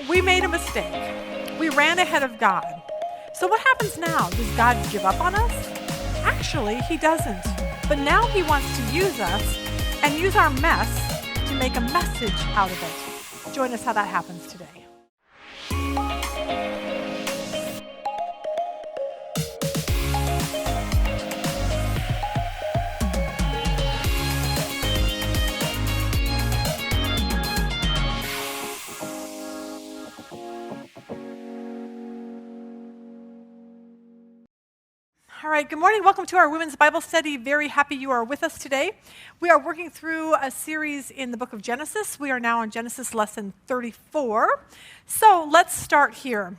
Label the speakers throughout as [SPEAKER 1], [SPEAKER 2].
[SPEAKER 1] We made a mistake. We ran ahead of God. So what happens now? Does God give up on us? Actually, he doesn't. But now he wants to use us and use our mess to make a message out of it. Join us how that happens today. All right, good morning. Welcome to our Women's Bible Study. Very happy you are with us today. We are working through a series in the book of Genesis. We are now on Genesis lesson 34. So let's start here.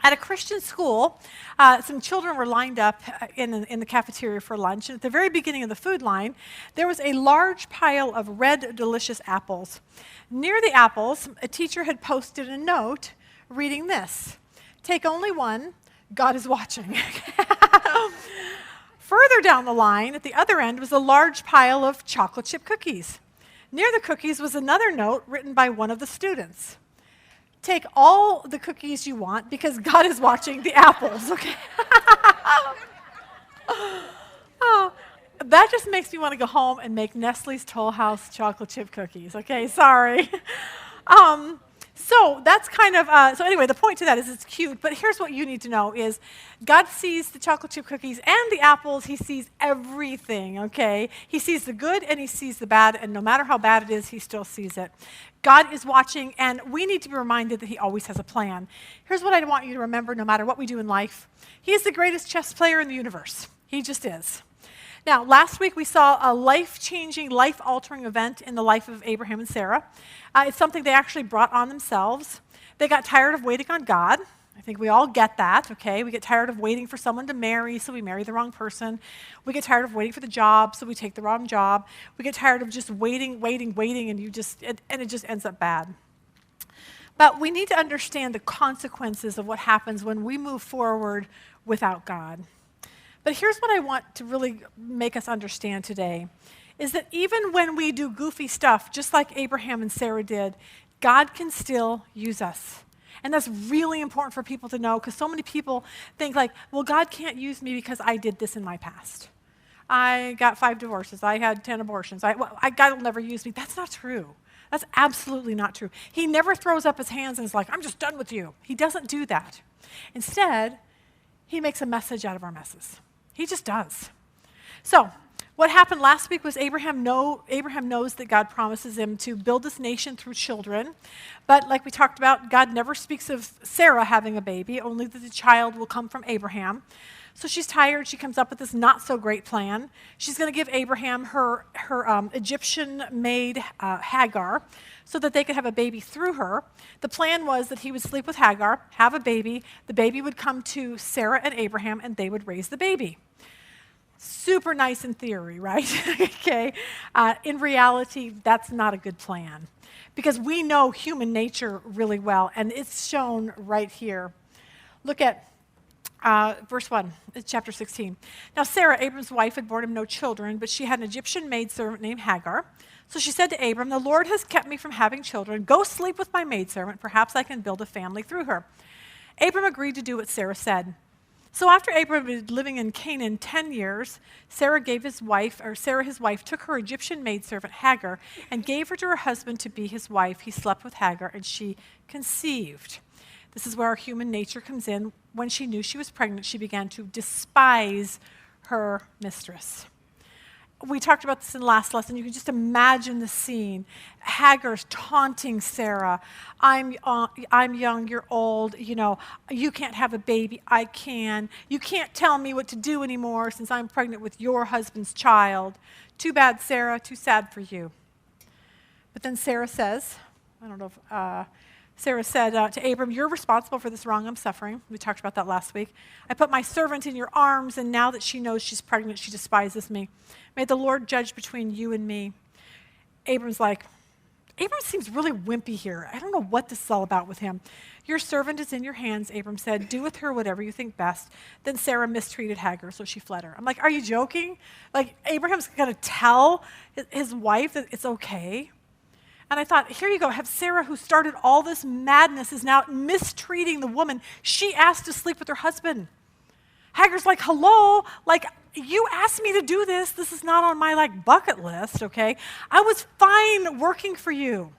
[SPEAKER 1] At a Christian school, some children were lined up in the cafeteria for lunch. And at the very beginning of the food line, there was a large pile of red, delicious apples. Near the apples, a teacher had posted a note reading this: "Take only one, God is watching." Further down the line, at the other end, was a large pile of chocolate chip cookies. Near the cookies was another note written by one of the students: "Take all the cookies you want because God is watching the apples." Okay. Oh, that just makes me want to go home and make Nestle's Toll House chocolate chip cookies. Okay, sorry. So that's kind of, so anyway, the point to that is it's cute, but here's what you need to know is God sees the chocolate chip cookies and the apples. He sees everything, okay? He sees the good and he sees the bad, and no matter how bad it is, he still sees it. God is watching, and we need to be reminded that he always has a plan. Here's what I want you to remember no matter what we do in life. He is the greatest chess player in the universe. He just is. Now, last week we saw a life-changing, life-altering event in the life of Abraham and Sarah. It's something they actually brought on themselves. They got tired of waiting on God. I think we all get that, okay? We get tired of waiting for someone to marry, so we marry the wrong person. We get tired of waiting for the job, so we take the wrong job. We get tired of just waiting, and it just ends up bad. But we need to understand the consequences of what happens when we move forward without God. But here's what I want to really make us understand today, is that even when we do goofy stuff, just like Abraham and Sarah did, God can still use us. And that's really important for people to know, because so many people think like, well, God can't use me because I did this in my past. I got 5 divorces. I had 10 abortions. God will never use me. That's not true. That's absolutely not true. He never throws up his hands and is like, I'm just done with you. He doesn't do that. Instead, he makes a message out of our messes. He just does. So, what happened last week was Abraham knows that God promises him to build this nation through children. But like we talked about, God never speaks of Sarah having a baby, only that the child will come from Abraham. So she's tired. She comes up with this not-so-great plan. She's going to give Abraham her Egyptian-maid Hagar so that they could have a baby through her. The plan was that he would sleep with Hagar, have a baby. The baby would come to Sarah and Abraham, and they would raise the baby. Super nice in theory, right? Okay. In reality, that's not a good plan, because we know human nature really well, and it's shown right here. Look at verse 1, chapter 16. Now Sarah, Abram's wife, had borne him no children, but she had an Egyptian maidservant named Hagar. So she said to Abram, "The Lord has kept me from having children. Go sleep with my maidservant. Perhaps I can build a family through her." Abram agreed to do what Sarah said. So after Abram had been living in Canaan 10 years, Sarah his wife, took her Egyptian maidservant Hagar and gave her to her husband to be his wife. He slept with Hagar, and she conceived. This is where our human nature comes in. When she knew she was pregnant, she began to despise her mistress. We talked about this in the last lesson. You can just imagine the scene. Hagar's taunting Sarah. I'm young, you're old, you can't have a baby, I can. You can't tell me what to do anymore since I'm pregnant with your husband's child. Too bad, Sarah, too sad for you. But then Sarah says, Sarah said to Abram, "You're responsible for this wrong I'm suffering." We talked about that last week. "I put my servant in your arms, and now that she knows she's pregnant, she despises me. May the Lord judge between you and me." Abram seems really wimpy here. I don't know what this is all about with him. "Your servant is in your hands," Abram said. "Do with her whatever you think best." Then Sarah mistreated Hagar, so she fled her. I'm like, are you joking? Like, Abraham's going to tell his wife that it's okay? And I thought, here you go. Have Sarah, who started all this madness, is now mistreating the woman she asked to sleep with her husband. Hagar's like, hello, like, you asked me to do this. This is not on my, like, bucket list, okay? I was fine working for you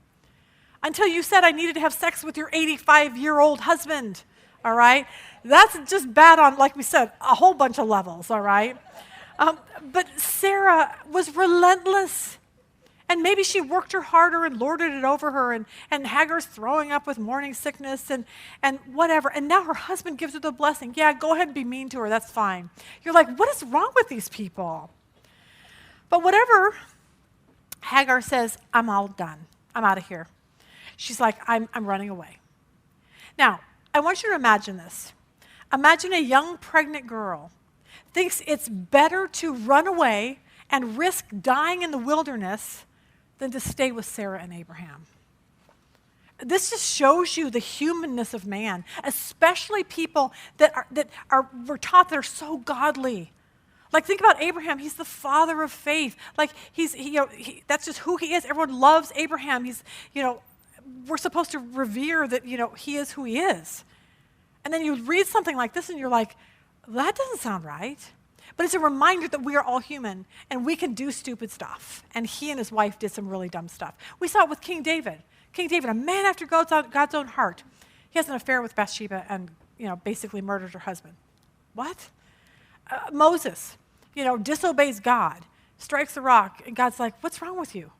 [SPEAKER 1] until you said I needed to have sex with your 85-year-old husband, all right? That's just bad on, like we said, a whole bunch of levels, all right? But Sarah was relentless. And maybe she worked her harder and lorded it over her, and Hagar's throwing up with morning sickness and whatever. And now her husband gives her the blessing. Yeah, go ahead and be mean to her. That's fine. You're like, what is wrong with these people? But whatever, Hagar says, I'm all done. I'm out of here. She's like, I'm running away. Now, I want you to imagine this. Imagine a young pregnant girl thinks it's better to run away and risk dying in the wilderness than to stay with Sarah and Abraham. This just shows you the humanness of man, especially people that we're taught that are so godly. Like, think about Abraham. He's the father of faith. Like, that's just who he is. Everyone loves Abraham. We're supposed to revere that, he is who he is. And then you read something like this and you're like, that doesn't sound right. But it's a reminder that we are all human and we can do stupid stuff. And he and his wife did some really dumb stuff. We saw it with King David. King David, a man after God's own heart. He has an affair with Bathsheba and, basically murdered her husband. What? Moses, disobeys God, strikes the rock, and God's like, what's wrong with you?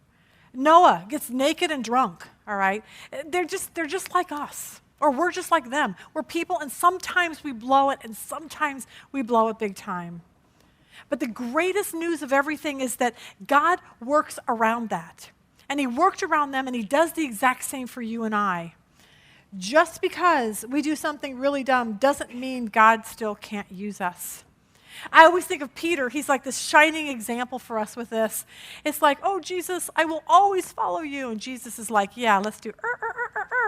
[SPEAKER 1] Noah gets naked and drunk, all right? They're just like us. Or we're just like them. We're people, and sometimes we blow it, and sometimes we blow it big time. But the greatest news of everything is that God works around that. And he worked around them, and he does the exact same for you and I. Just because we do something really dumb doesn't mean God still can't use us. I always think of Peter. He's like this shining example for us with this. It's like, oh, Jesus, I will always follow you. And Jesus is like, yeah, let's do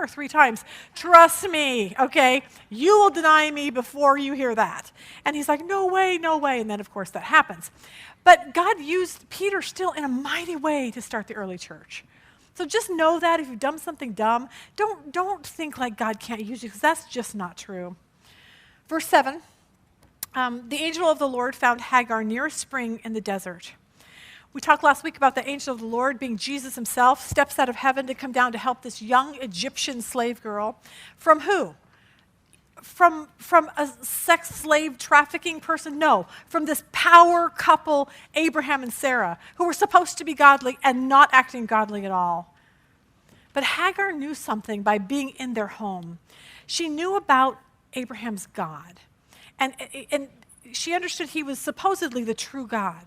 [SPEAKER 1] 3 times. Trust me, okay? You will deny me before you hear that. And he's like, no way, no way. And then, of course, that happens. But God used Peter still in a mighty way to start the early church. So just know that if you've done something dumb, don't think like God can't use you, because that's just not true. Verse 7. The angel of the Lord found Hagar near a spring in the desert. We talked last week about the angel of the Lord being Jesus himself, steps out of heaven to come down to help this young Egyptian slave girl. From who? From a sex slave trafficking person? No, from this power couple, Abraham and Sarah, who were supposed to be godly and not acting godly at all. But Hagar knew something by being in their home. She knew about Abraham's God. And she understood he was supposedly the true God.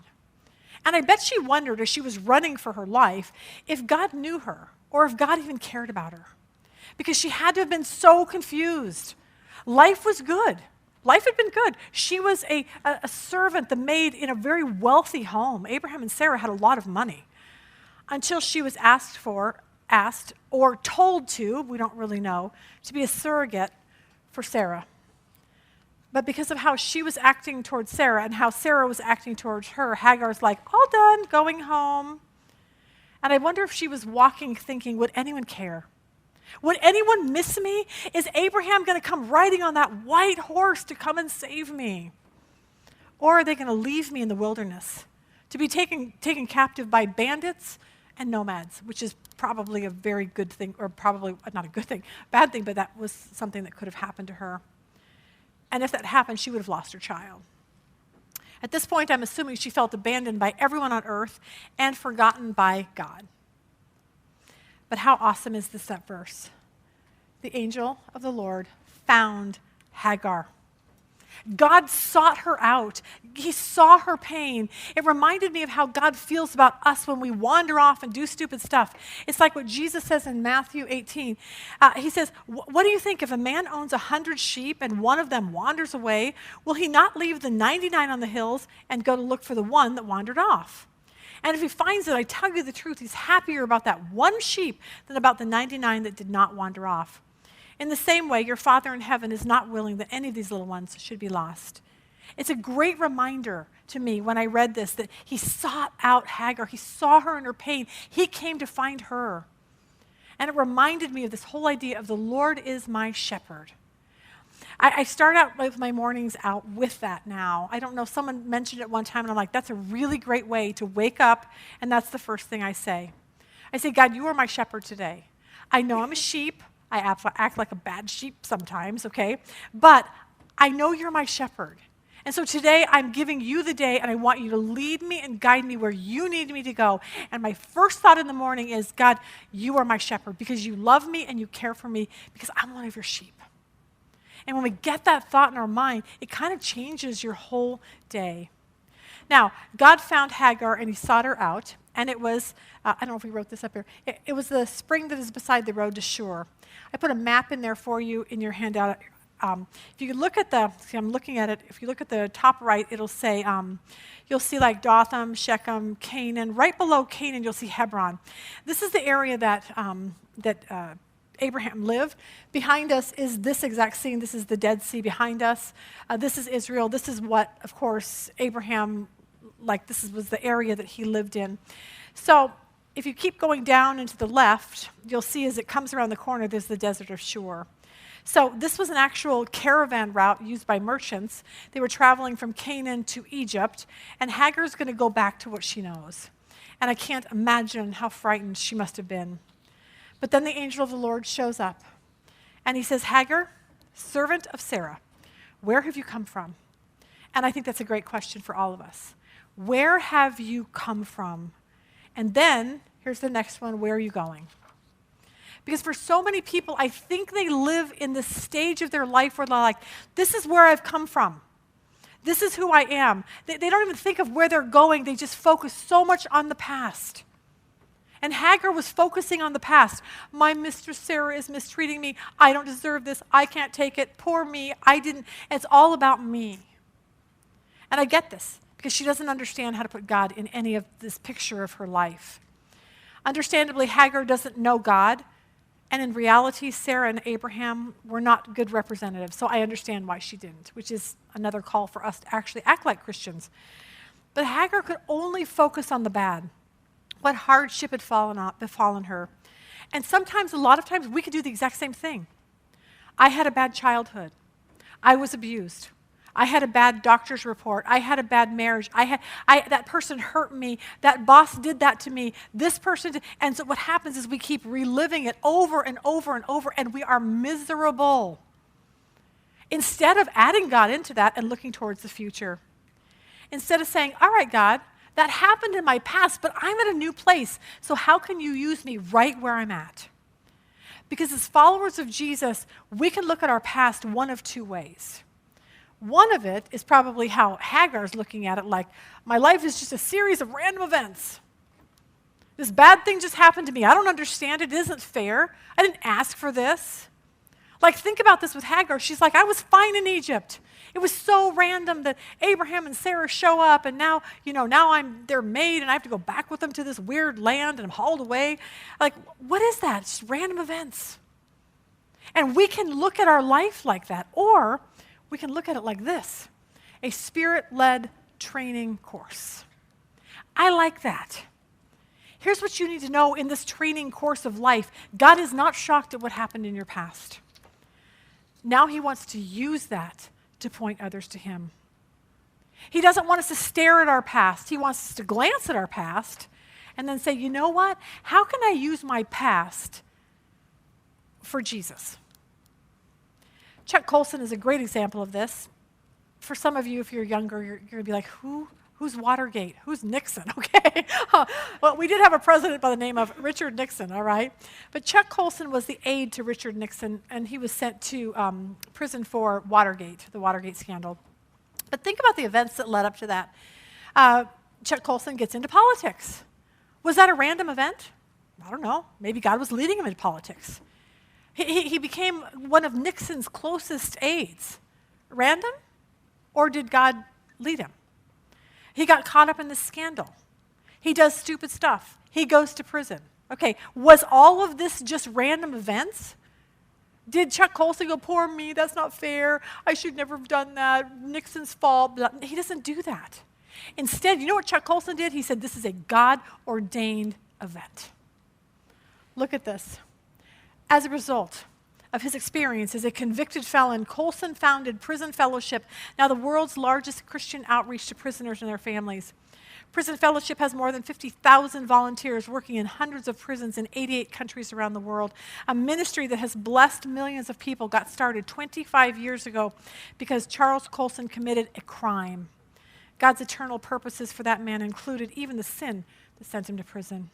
[SPEAKER 1] And I bet she wondered, as she was running for her life, if God knew her or if God even cared about her. Because she had to have been so confused. Life was good. Life had been good. She was a servant, the maid in a very wealthy home. Abraham and Sarah had a lot of money. Until she was asked or told to, we don't really know, to be a surrogate for Sarah. But because of how she was acting towards Sarah and how Sarah was acting towards her, Hagar's like, all done, going home. And I wonder if she was walking thinking, would anyone care? Would anyone miss me? Is Abraham going to come riding on that white horse to come and save me? Or are they going to leave me in the wilderness to be taken captive by bandits and nomads, which is probably a very good thing, or probably not a good thing, bad thing, but that was something that could have happened to her. And if that happened, she would have lost her child. At this point, I'm assuming she felt abandoned by everyone on earth and forgotten by God. But how awesome is that verse? The angel of the Lord found Hagar. God sought her out. He saw her pain. It reminded me of how God feels about us when we wander off and do stupid stuff. It's like what Jesus says in Matthew 18. He says, what do you think if a man owns 100 sheep and one of them wanders away? Will he not leave the 99 on the hills and go to look for the one that wandered off? And if he finds it, I tell you the truth, he's happier about that one sheep than about the 99 that did not wander off. In the same way, your Father in heaven is not willing that any of these little ones should be lost. It's a great reminder to me when I read this that he sought out Hagar. He saw her in her pain. He came to find her. And it reminded me of this whole idea of the Lord is my shepherd. I start out with my mornings out with that now. I don't know, someone mentioned it one time, and I'm like, that's a really great way to wake up, and that's the first thing I say. I say, God, you are my shepherd today. I know I'm a sheep. I act like a bad sheep sometimes, okay? But I know you're my shepherd. And so today I'm giving you the day, and I want you to lead me and guide me where you need me to go. And my first thought in the morning is, God, you are my shepherd because you love me and you care for me because I'm one of your sheep. And when we get that thought in our mind, it kind of changes your whole day. Now, God found Hagar and he sought her out, and it was, I don't know if we wrote this up here, it was the spring that is beside the road to Shur. I put a map in there for you in your handout. If you look at I'm looking at it, if you look at the top right, it'll say, you'll see like Dothan, Shechem, Canaan. Right below Canaan, you'll see Hebron. This is the area that Abraham lived. Behind us is this exact scene. This is the Dead Sea behind us. This is Israel. This is what, of course, Abraham, was the area that he lived in. So if you keep going down and to the left, you'll see as it comes around the corner, there's the desert of Shur. So this was an actual caravan route used by merchants. They were traveling from Canaan to Egypt, and Hagar's going to go back to what she knows. And I can't imagine how frightened she must have been. But then the angel of the Lord shows up, and he says, Hagar, servant of Sarah, where have you come from? And I think that's a great question for all of us. Where have you come from? And then, here's the next one, where are you going? Because for so many people, I think they live in this stage of their life where they're like, this is where I've come from. This is who I am. They don't even think of where they're going. They just focus so much on the past. And Hagar was focusing on the past. My mistress Sarah is mistreating me. I don't deserve this. I can't take it. Poor me. I didn't. It's all about me. And I get this because she doesn't understand how to put God in any of this picture of her life. Understandably, Hagar doesn't know God. And in reality, Sarah and Abraham were not good representatives. So I understand why she didn't, which is another call for us to actually act like Christians. But Hagar could only focus on the bad. What hardship had befallen her. And sometimes, a lot of times, we could do the exact same thing. I had a bad childhood. I was abused. I had a bad doctor's report. I had a bad marriage. That person hurt me. That boss did that to me. This person did. And so what happens is we keep reliving it over and over and over, and we are miserable. Instead of adding God into that and looking towards the future. Instead of saying, all right, God, that happened in my past, but I'm at a new place. So how can you use me right where I'm at? Because as followers of Jesus, we can look at our past one of two ways. One of it is probably how Hagar's looking at it, like, my life is just a series of random events. This bad thing just happened to me. I don't understand it. It isn't fair. I didn't ask for this. Like, think about this with Hagar. She's like, I was fine in Egypt. It was so random that Abraham and Sarah show up, and now I'm their maid, and I have to go back with them to this weird land, and I'm hauled away. Like, what is that? It's just random events. And we can look at our life like that, or we can look at it like this, a spirit-led training course. I like that. Here's what you need to know in this training course of life. God is not shocked at what happened in your past. Now he wants to use that to point others to him. He doesn't want us to stare at our past. He wants us to glance at our past and then say, you know what? How can I use my past for Jesus? Chuck Colson is a great example of this. For some of you, if you're younger, you're going to be like, who's Watergate? Who's Nixon? Okay. Well, we did have a president by the name of Richard Nixon, all right? But Chuck Colson was the aide to Richard Nixon, and he was sent to prison for Watergate, the Watergate scandal. But think about the events that led up to that. Chuck Colson gets into politics. Was that a random event? I don't know. Maybe God was leading him into politics. He became one of Nixon's closest aides. Random? Or did God lead him? He got caught up in this scandal. He does stupid stuff. He goes to prison. Okay, was all of this just random events? Did Chuck Colson go, poor me, that's not fair, I should never have done that, Nixon's fault? He doesn't do that. Instead, you know what Chuck Colson did? He said, this is a God-ordained event. Look at this. As a result of his experience as a convicted felon, Colson founded Prison Fellowship, now the world's largest Christian outreach to prisoners and their families. Prison Fellowship has more than 50,000 volunteers working in hundreds of prisons in 88 countries around the world. A ministry that has blessed millions of people got started 25 years ago because Charles Colson committed a crime. God's eternal purposes for that man included even the sin that sent him to prison.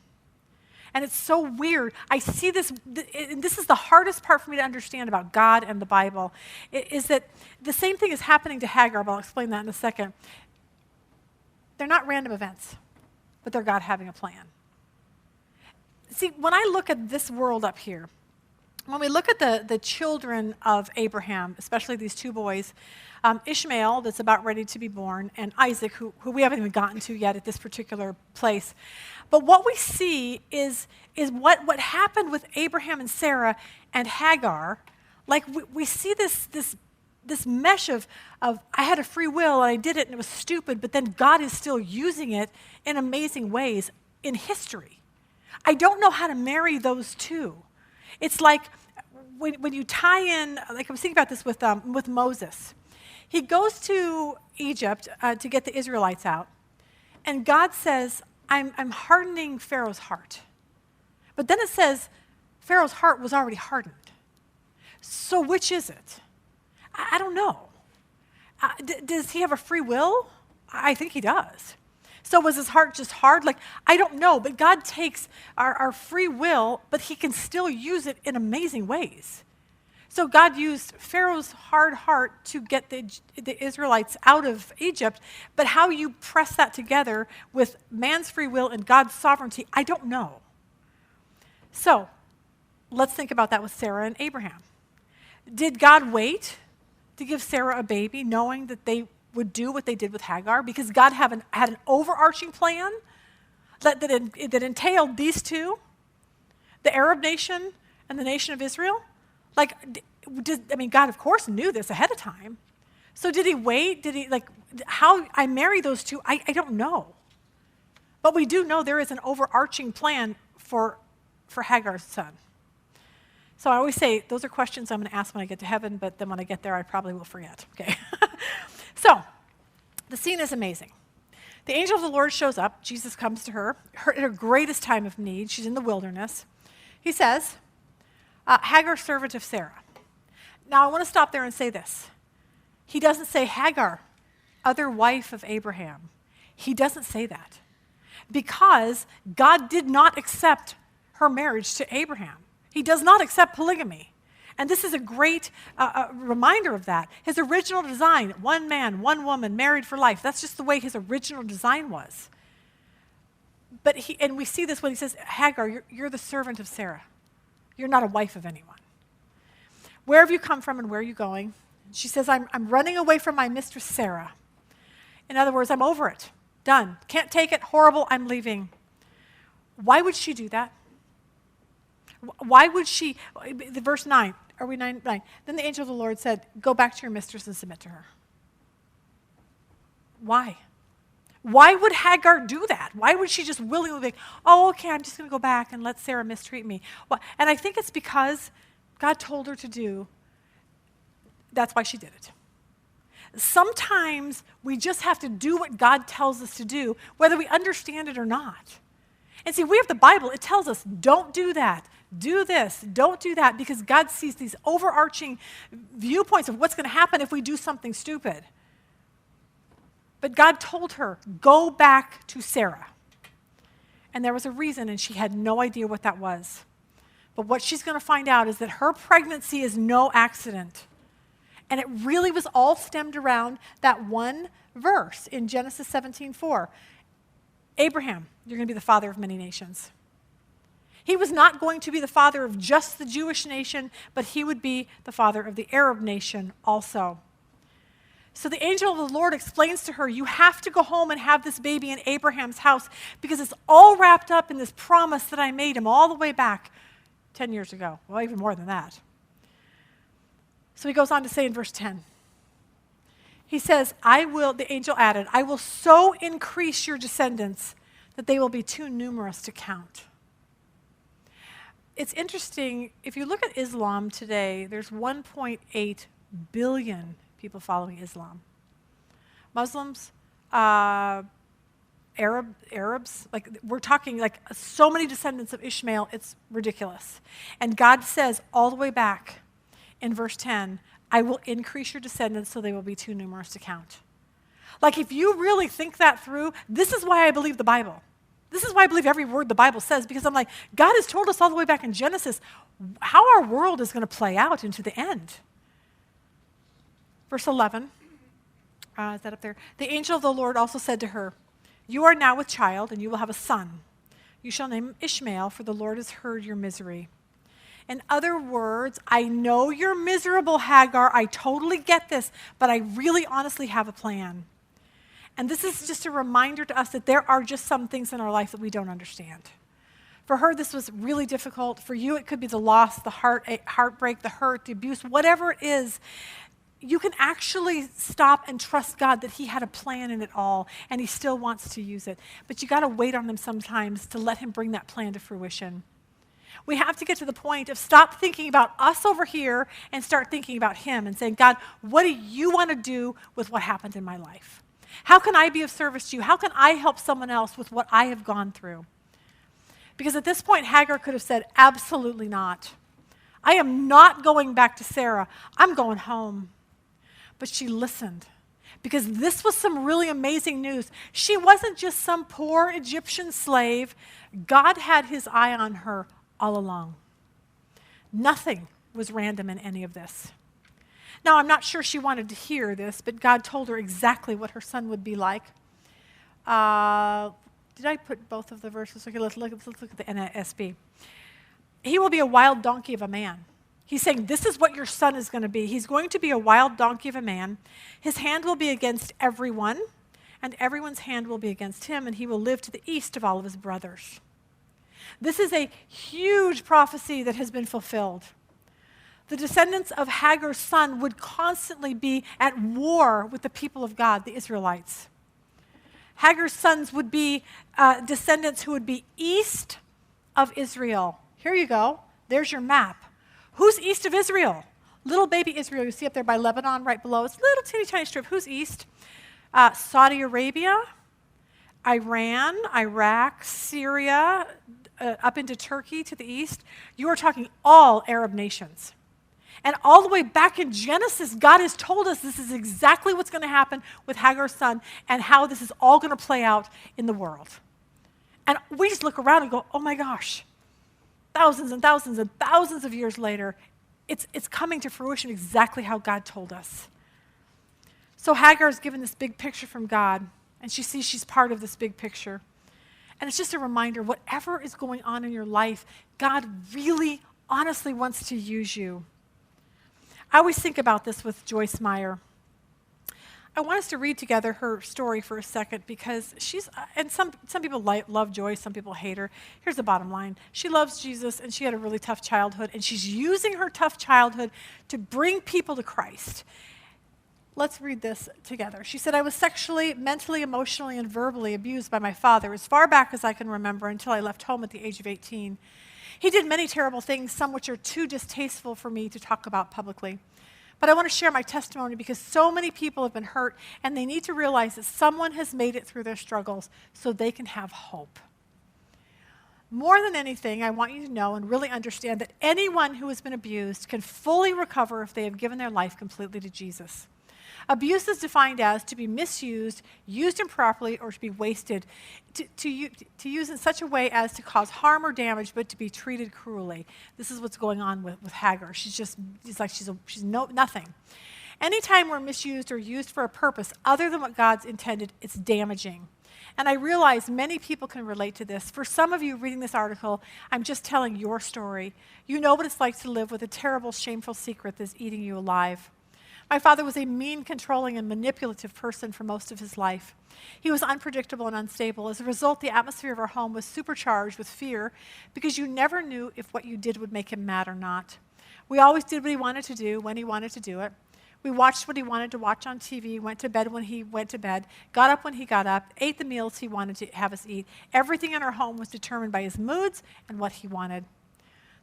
[SPEAKER 1] And it's so weird. I see this, and this is the hardest part for me to understand about God and the Bible, is that the same thing is happening to Hagar, but I'll explain that in a second. They're not random events, but they're God having a plan. See, when I look at this world up here, when we look at the children of Abraham, especially these two boys, Ishmael, that's about ready to be born, and Isaac, who we haven't even gotten to yet at this particular place. But what we see is what happened with Abraham and Sarah and Hagar. Like we see this mesh of I had a free will and I did it and it was stupid, but then God is still using it in amazing ways in history. I don't know how to marry those two. It's like when you tie in, like I was thinking about this with Moses. He goes to Egypt to get the Israelites out, and God says, I'm hardening Pharaoh's heart. But then it says Pharaoh's heart was already hardened. So which is it? I don't know. Does he have a free will? I think he does. So was his heart just hard? Like, I don't know, but God takes our free will, but he can still use it in amazing ways. So God used Pharaoh's hard heart to get the Israelites out of Egypt, but how you press that together with man's free will and God's sovereignty, I don't know. So let's think about that with Sarah and Abraham. Did God wait to give Sarah a baby knowing that they would do what they did with Hagar? Because God had an overarching plan that entailed these two, the Arab nation and the nation of Israel. Like, God, of course, knew this ahead of time. So did he wait? How I marry those two, I don't know. But we do know there is an overarching plan for Hagar's son. So I always say, those are questions I'm going to ask when I get to heaven, but then when I get there, I probably will forget, okay? So, the scene is amazing. The angel of the Lord shows up. Jesus comes to her at her greatest time of need. She's in the wilderness. He says, Hagar, servant of Sarah. Now, I want to stop there and say this. He doesn't say, Hagar, other wife of Abraham. He doesn't say that because God did not accept her marriage to Abraham. He does not accept polygamy. And this is a great reminder of that. His original design, one man, one woman, married for life. That's just the way his original design was. And we see this when he says, Hagar, you're the servant of Sarah. You're not a wife of anyone. Where have you come from and where are you going? She says, I'm running away from my mistress Sarah. In other words, I'm over it. Done. Can't take it. Horrible. I'm leaving. Why would she do that? Why would she, verse 9, are we 9? Then the angel of the Lord said, go back to your mistress and submit to her. Why? Why would Hagar do that? Why would she just willingly think, oh, okay, I'm just going to go back and let Sarah mistreat me? Well, and I think it's because God told her to do, that's why she did it. Sometimes we just have to do what God tells us to do, whether we understand it or not. And see, we have the Bible. It tells us, don't do that. Do this. Don't do that, because God sees these overarching viewpoints of what's going to happen if we do something stupid. But God told her, go back to Sarah. And there was a reason, and she had no idea what that was. But what she's going to find out is that her pregnancy is no accident. And it really was all stemmed around that one verse in Genesis 17:4. Abraham, you're going to be the father of many nations. He was not going to be the father of just the Jewish nation, but he would be the father of the Arab nation also. So the angel of the Lord explains to her, you have to go home and have this baby in Abraham's house because it's all wrapped up in this promise that I made him all the way back 10 years ago. Well, even more than that. So he goes on to say in verse 10, he says, the angel added, I will so increase your descendants that they will be too numerous to count. it's interesting, if you look at Islam today, there's 1.8 billion people following Islam. Muslims, Arabs, like we're talking like so many descendants of Ishmael, it's ridiculous. And God says all the way back in verse 10, I will increase your descendants so they will be too numerous to count. Like if you really think that through, this is why I believe the Bible. This is why I believe every word the Bible says, because I'm like, God has told us all the way back in Genesis how our world is going to play out into the end. Verse 11, is that up there? The angel of the Lord also said to her, you are now with child, and you will have a son. You shall name him Ishmael, for the Lord has heard your misery. In other words, I know you're miserable, Hagar. I totally get this, but I really honestly have a plan. And this is just a reminder to us that there are just some things in our life that we don't understand. For her, this was really difficult. For you, it could be the loss, the heartbreak, the hurt, the abuse, whatever it is. You can actually stop and trust God that he had a plan in it all, and he still wants to use it. But you got to wait on him sometimes to let him bring that plan to fruition. We have to get to the point of stop thinking about us over here and start thinking about him and saying, God, what do you want to do with what happened in my life? How can I be of service to you? How can I help someone else with what I have gone through? Because at this point, Hagar could have said, absolutely not. I am not going back to Sarah. I'm going home. But she listened, because this was some really amazing news. She wasn't just some poor Egyptian slave. God had his eye on her all along. Nothing was random in any of this. Now, I'm not sure she wanted to hear this, but God told her exactly what her son would be like. Did I put both of the verses? Okay, let's look at the NSB. He will be a wild donkey of a man. He's saying, this is what your son is going to be. He's going to be a wild donkey of a man. His hand will be against everyone, and everyone's hand will be against him, and he will live to the east of all of his brothers. This is a huge prophecy that has been fulfilled. The descendants of Hagar's son would constantly be at war with the people of God, the Israelites. Hagar's sons would be descendants who would be east of Israel. Here you go. There's your map. Who's east of Israel? Little baby Israel. You see up there by Lebanon right below. It's a little teeny tiny strip. Who's east? Saudi Arabia, Iran, Iraq, Syria, up into Turkey to the east. You are talking all Arab nations. And all the way back in Genesis, God has told us this is exactly what's going to happen with Hagar's son and how this is all going to play out in the world. And we just look around and go, oh my gosh. Thousands and thousands and thousands of years later, it's coming to fruition exactly how God told us. So Hagar is given this big picture from God, and she sees she's part of this big picture. And it's just a reminder, whatever is going on in your life, God really, honestly wants to use you. I always think about this with Joyce Meyer. I want us to read together her story for a second because and some people love Joyce, some people hate her. Here's the bottom line. She loves Jesus and she had a really tough childhood and she's using her tough childhood to bring people to Christ. Let's read this together. She said, I was sexually, mentally, emotionally, and verbally abused by my father as far back as I can remember until I left home at the age of 18. He did many terrible things, some which are too distasteful for me to talk about publicly. But I want to share my testimony because so many people have been hurt and they need to realize that someone has made it through their struggles so they can have hope. More than anything, I want you to know and really understand that anyone who has been abused can fully recover if they have given their life completely to Jesus. Abuse is defined as to be misused, used improperly, or to be wasted, to use in such a way as to cause harm or damage, but to be treated cruelly. This is what's going on with Hagar. She's nothing. Anytime we're misused or used for a purpose other than what God's intended, it's damaging. And I realize many people can relate to this. For some of you reading this article, I'm just telling your story. You know what it's like to live with a terrible, shameful secret that's eating you alive. My father was a mean, controlling, and manipulative person for most of his life. He was unpredictable and unstable. As a result, the atmosphere of our home was supercharged with fear because you never knew if what you did would make him mad or not. We always did what he wanted to do when he wanted to do it. We watched what he wanted to watch on TV, went to bed when he went to bed, got up when he got up, ate the meals he wanted to have us eat. Everything in our home was determined by his moods and what he wanted.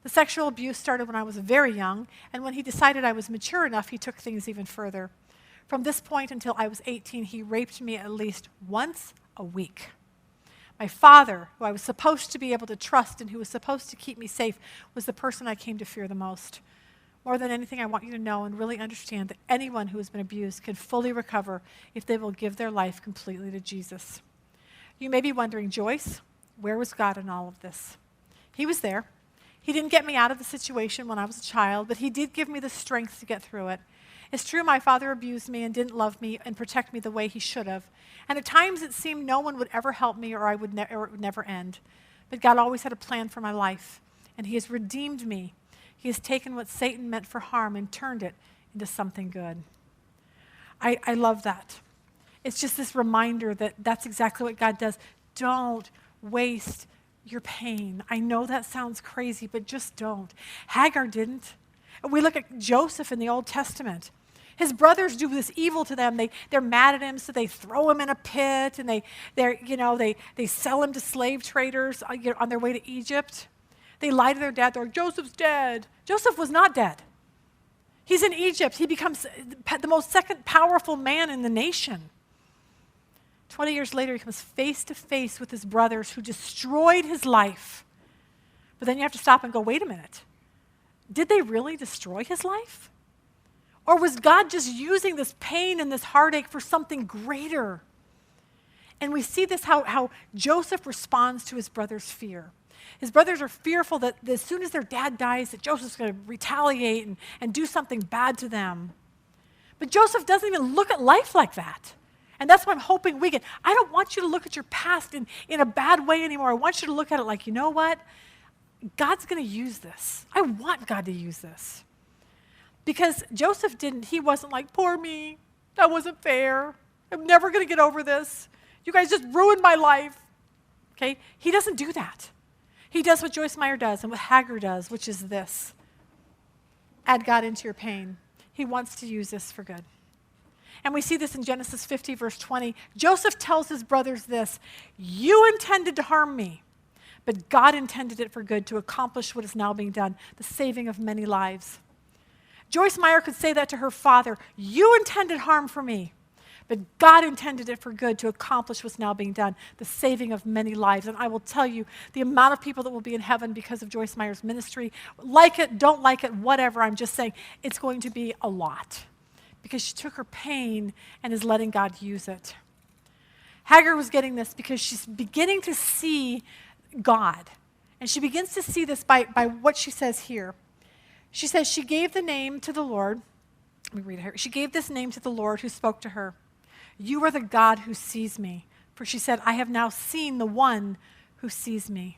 [SPEAKER 1] The sexual abuse started when I was very young, and when he decided I was mature enough, he took things even further. From this point until I was 18, he raped me at least once a week. My father, who I was supposed to be able to trust and who was supposed to keep me safe, was the person I came to fear the most. More than anything, I want you to know and really understand that anyone who has been abused can fully recover if they will give their life completely to Jesus. You may be wondering, Joyce, where was God in all of this? He was there. He didn't get me out of the situation when I was a child, but he did give me the strength to get through it. It's true my father abused me and didn't love me and protect me the way he should have. And at times it seemed no one would ever help me or it would never end. But God always had a plan for my life, and he has redeemed me. He has taken what Satan meant for harm and turned it into something good. I love that. It's just this reminder that that's exactly what God does. Don't waste your pain. I know that sounds crazy, but just don't. Hagar didn't. We look at Joseph in the Old Testament. His brothers do this evil to them. They're mad at him, so they throw him in a pit, and they sell him to slave traders on their way to Egypt. They lie to their dad. They're like, Joseph's dead. Joseph was not dead. He's in Egypt. He becomes the most second powerful man in the nation. 20 years later, he comes face to face with his brothers who destroyed his life. But then you have to stop and go, wait a minute. Did they really destroy his life? Or was God just using this pain and this heartache for something greater? And we see this, how Joseph responds to his brother's fear. His brothers are fearful that as soon as their dad dies, that Joseph's going to retaliate and do something bad to them. But Joseph doesn't even look at life like that. And that's what I'm hoping we get. I don't want you to look at your past in a bad way anymore. I want you to look at it like, you know what? God's going to use this. I want God to use this. Because Joseph he wasn't like, poor me. That wasn't fair. I'm never going to get over this. You guys just ruined my life. Okay? He doesn't do that. He does what Joyce Meyer does and what Hagar does, which is this. Add God into your pain. He wants to use this for good. And we see this in Genesis 50, verse 20. Joseph tells his brothers this, you intended to harm me, but God intended it for good to accomplish what is now being done, the saving of many lives. Joyce Meyer could say that to her father, you intended harm for me, but God intended it for good to accomplish what's now being done, the saving of many lives. And I will tell you, the amount of people that will be in heaven because of Joyce Meyer's ministry, like it, don't like it, whatever, I'm just saying, it's going to be a lot. Because she took her pain and is letting God use it. Hagar was getting this because she's beginning to see God. And she begins to see this by what she says here. She says she gave the name to the Lord. Let me read it here. She gave this name to the Lord who spoke to her. You are the God who sees me. For she said, I have now seen the one who sees me.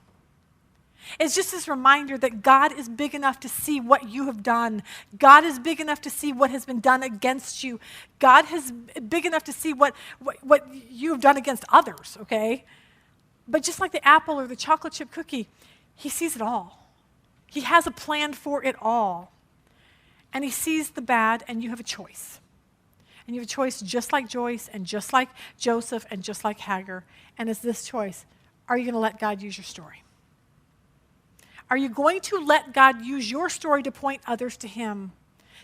[SPEAKER 1] It's just this reminder that God is big enough to see what you have done. God is big enough to see what has been done against you. God is big enough to see what you have done against others, okay? But just like the apple or the chocolate chip cookie, he sees it all. He has a plan for it all. And he sees the bad, and you have a choice. And you have a choice just like Joyce and just like Joseph and just like Hagar. And it's this choice. Are you going to let God use your story? Are you going to let God use your story to point others to him?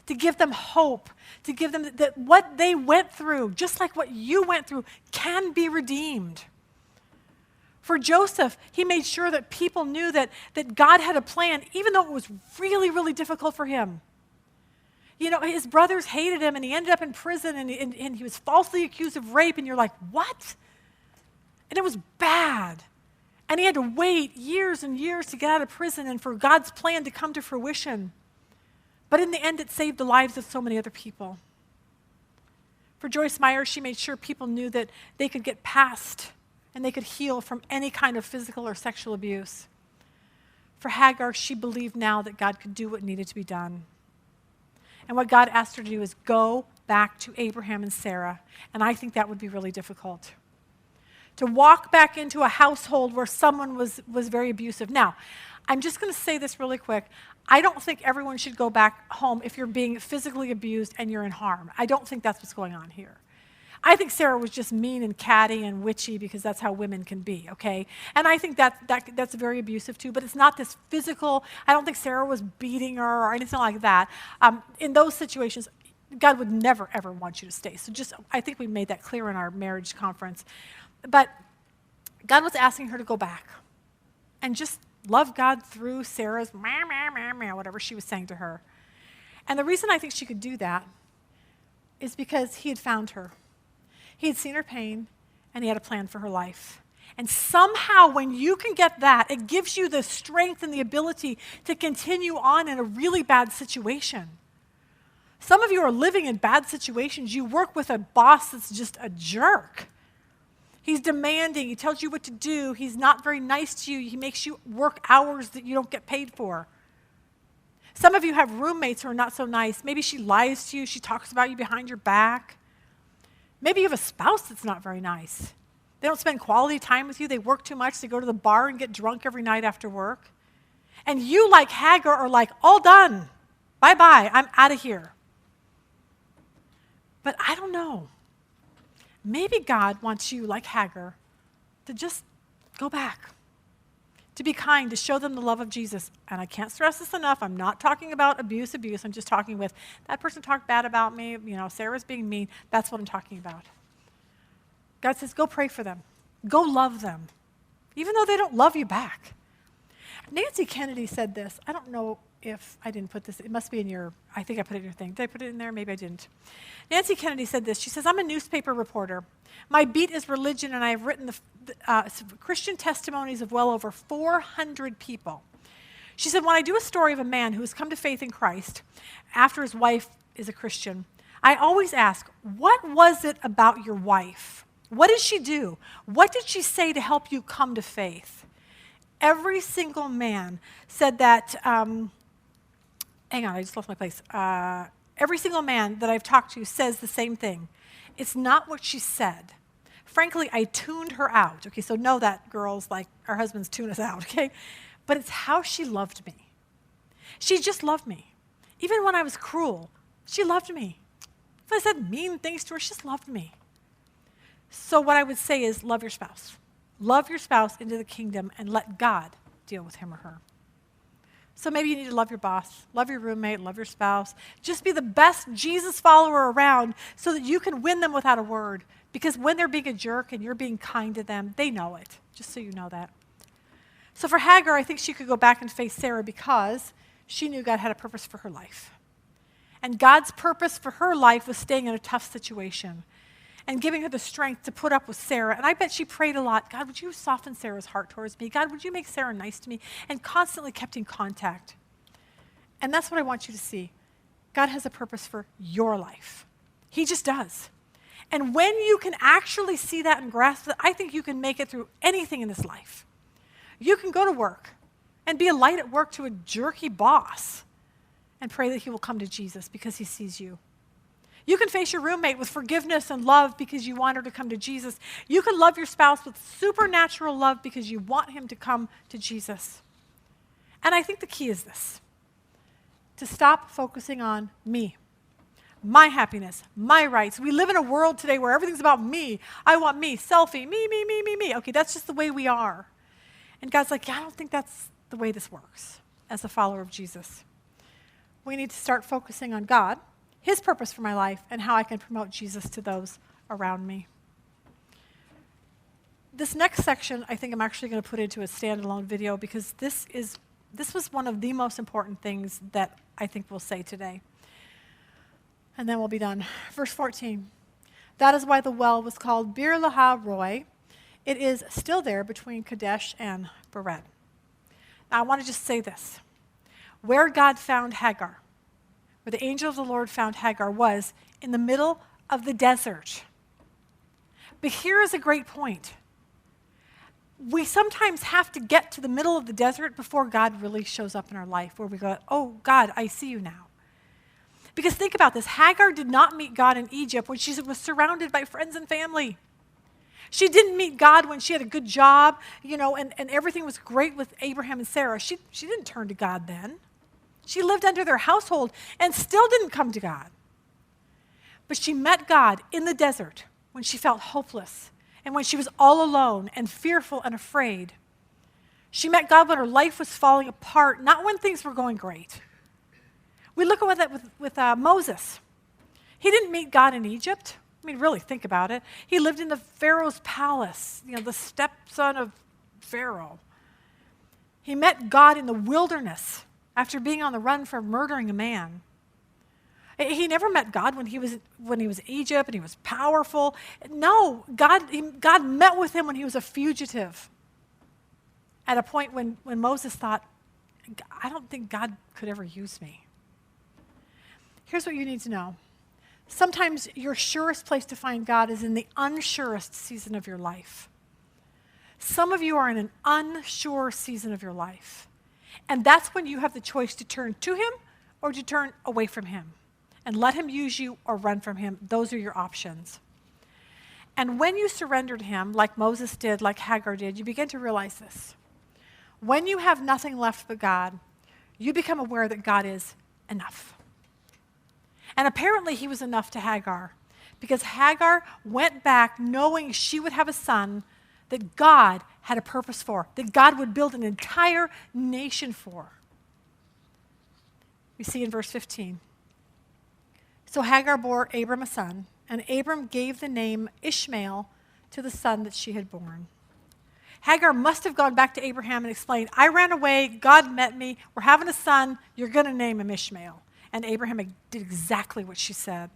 [SPEAKER 1] To give them hope, to give them that what they went through, just like what you went through, can be redeemed. For Joseph, he made sure that people knew that God had a plan, even though it was really, really difficult for him. You know, his brothers hated him, and he ended up in prison, and he was falsely accused of rape, and you're like, what? And it was bad. And he had to wait years and years to get out of prison and for God's plan to come to fruition. But in the end, it saved the lives of so many other people. For Joyce Meyer, she made sure people knew that they could get past and they could heal from any kind of physical or sexual abuse. For Hagar, she believed now that God could do what needed to be done. And what God asked her to do is go back to Abraham and Sarah. And I think that would be really difficult. To walk back into a household where someone was very abusive. Now, I'm just going to say this really quick. I don't think everyone should go back home if you're being physically abused and you're in harm. I don't think that's what's going on here. I think Sarah was just mean and catty and witchy because that's how women can be, okay? And I think that's very abusive too, but it's not this physical. I don't think Sarah was beating her or anything like that. In those situations, God would never, ever want you to stay. So I think we made that clear in our marriage conference. But God was asking her to go back and just love God through Sarah's meh, meh, meh, meh, whatever she was saying to her. And the reason I think she could do that is because he had found her. He had seen her pain, and he had a plan for her life. And somehow, when you can get that, it gives you the strength and the ability to continue on in a really bad situation. Some of you are living in bad situations. You work with a boss that's just a jerk. He's demanding. He tells you what to do. He's not very nice to you. He makes you work hours that you don't get paid for. Some of you have roommates who are not so nice. Maybe she lies to you. She talks about you behind your back. Maybe you have a spouse that's not very nice. They don't spend quality time with you. They work too much. They go to the bar and get drunk every night after work. And you, like Hagar, are like, all done. Bye-bye. I'm out of here. But I don't know. Maybe God wants you, like Hagar, to just go back, to be kind, to show them the love of Jesus. And I can't stress this enough. I'm not talking about abuse. I'm just talking with, that person talked bad about me. Sarah's being mean. That's what I'm talking about. God says, go pray for them. Go love them, even though they don't love you back. Nancy Kennedy said this. I don't know if I didn't put this. It must be in your, I think I put it in your thing. Did I put it in there? Maybe I didn't. Nancy Kennedy said this. She says, I'm a newspaper reporter. My beat is religion, and I have written the Christian testimonies of well over 400 people. She said, when I do a story of a man who has come to faith in Christ after his wife is a Christian, I always ask, what was it about your wife? What did she do? What did she say to help you come to faith? Every single man said that, hang on, I just lost my place. Every single man that I've talked to says the same thing. It's not what she said. Frankly, I tuned her out. Okay, so know that, girls, like our husbands tune us out, okay? But it's how she loved me. She just loved me. Even when I was cruel, she loved me. If I said mean things to her, she just loved me. So what I would say is love your spouse. Love your spouse into the kingdom and let God deal with him or her. So maybe you need to love your boss, love your roommate, love your spouse. Just be the best Jesus follower around so that you can win them without a word. Because when they're being a jerk and you're being kind to them, they know it, just so you know that. So for Hagar, I think she could go back and face Sarah because she knew God had a purpose for her life. And God's purpose for her life was staying in a tough situation and giving her the strength to put up with Sarah. And I bet she prayed a lot. God, would you soften Sarah's heart towards me? God, would you make Sarah nice to me? And constantly kept in contact. And that's what I want you to see. God has a purpose for your life. He just does. And when you can actually see that and grasp it, I think you can make it through anything in this life. You can go to work and be a light at work to a jerky boss and pray that he will come to Jesus because he sees you. You can face your roommate with forgiveness and love because you want her to come to Jesus. You can love your spouse with supernatural love because you want him to come to Jesus. And I think the key is this, to stop focusing on me, my happiness, my rights. We live in a world today where everything's about me. I want me, selfie, me. Okay, that's just the way we are. And God's like, yeah, I don't think that's the way this works as a follower of Jesus. We need to start focusing on God, his purpose for my life, and how I can promote Jesus to those around me. This next section, I think I'm actually going to put into a standalone video because this was one of the most important things that I think we'll say today. And then we'll be done. Verse 14. That is why the well was called Bir Lahai Roi. It is still there between Kadesh and Bered. Now I want to just say this. Where God found Hagar, where the angel of the Lord found Hagar, was in the middle of the desert. But here is a great point. We sometimes have to get to the middle of the desert before God really shows up in our life, where we go, oh, God, I see you now. Because think about this. Hagar did not meet God in Egypt when she was surrounded by friends and family. She didn't meet God when she had a good job, and everything was great with Abraham and Sarai. She didn't turn to God then. She lived under their household and still didn't come to God. But she met God in the desert when she felt hopeless and when she was all alone and fearful and afraid. She met God when her life was falling apart, not when things were going great. We look at that with Moses. He didn't meet God in Egypt. I mean, really, think about it. He lived in the Pharaoh's palace, the stepson of Pharaoh. He met God in the wilderness after being on the run for murdering a man. He never met God when he was in Egypt and he was powerful. No, God met with him when he was a fugitive. At a point when Moses thought, I don't think God could ever use me. Here's what you need to know. Sometimes your surest place to find God is in the unsurest season of your life. Some of you are in an unsure season of your life. And that's when you have the choice to turn to him or to turn away from him and let him use you or run from him. Those are your options. And when you surrender to him, like Moses did, like Hagar did, you begin to realize this. When you have nothing left but God, you become aware that God is enough. And apparently he was enough to Hagar, because Hagar went back knowing she would have a son that God had a purpose for, that God would build an entire nation for. We see in verse 15. So Hagar bore Abram a son, and Abram gave the name Ishmael to the son that she had born. Hagar must have gone back to Abraham and explained, I ran away, God met me, we're having a son, you're going to name him Ishmael. And Abraham did exactly what she said.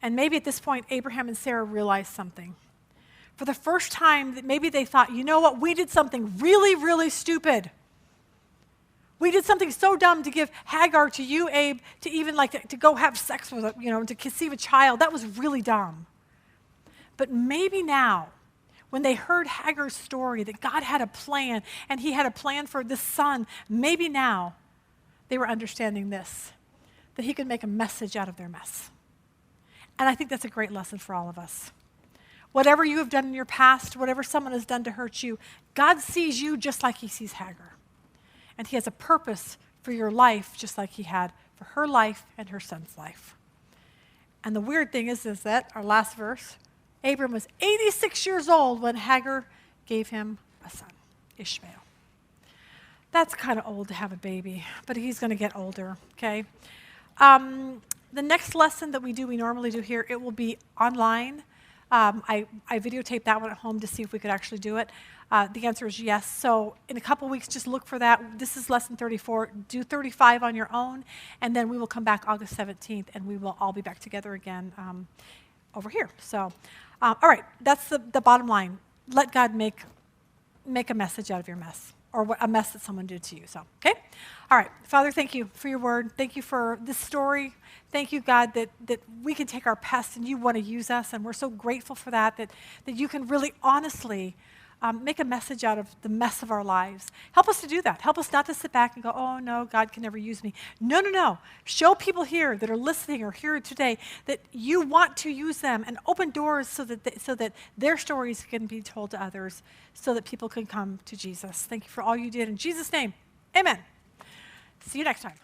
[SPEAKER 1] And maybe at this point, Abraham and Sarah realized something. For the first time, that maybe they thought, you know what, we did something really, really stupid. We did something so dumb to give Hagar to you, Abe, to even to go have sex with her, to conceive a child. That was really dumb. But maybe now, when they heard Hagar's story, that God had a plan, and he had a plan for this son, maybe now they were understanding this, that he could make a message out of their mess. And I think that's a great lesson for all of us. Whatever you have done in your past, whatever someone has done to hurt you, God sees you just like he sees Hagar. And he has a purpose for your life just like he had for her life and her son's life. And the weird thing is that, our last verse, Abram was 86 years old when Hagar gave him a son, Ishmael. That's kind of old to have a baby, but he's going to get older, okay? The next lesson that we normally do here, it will be online. I videotaped that one at home to see if we could actually do it. The answer is yes. So in a couple weeks, just look for that. This is lesson 34. Do 35 on your own, and then we will come back August 17th, and we will all be back together again over here. So, all right, that's the bottom line. Let God make a message out of your mess, or a mess that someone did to you. So, okay? All right. Father, thank you for your word. Thank you for this story. Thank you, God, that we can take our past and you want to use us, and we're so grateful for that you can really honestly make a message out of the mess of our lives. Help us to do that. Help us not to sit back and go, oh, no, God can never use me. No, no, no. Show people here that are listening or here today that you want to use them, and open doors so that their stories can be told to others, so that people can come to Jesus. Thank you for all you did. In Jesus' name, amen. See you next time.